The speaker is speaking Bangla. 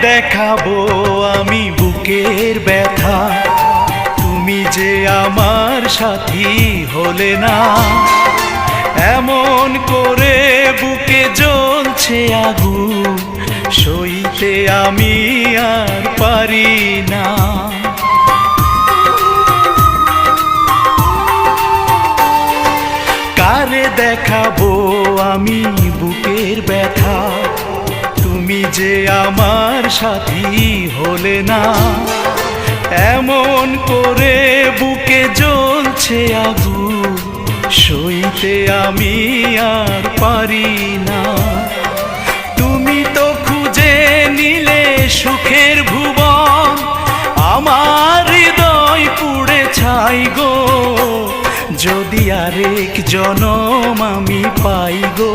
দেখাবো আমি বুকের ব্যথা, তুমি যে আমার সাথী হলে না। এমন করে বুকে জ্বলছে আগুন, সইতে আমি আর পারি না। কারে দেখাবো আমি বুকের ব্যথা, তুমি যে আমার সাথী হলে না। এমন করে বুকে জ্বলছে আগুন, সইতে আমি আর পারি না। তুমি তো খুঁজে নিলে সুখের ভুবন, আমার হৃদয় পুড়ে ছাই গো। যদি আরেক জনম আমি পাই গো।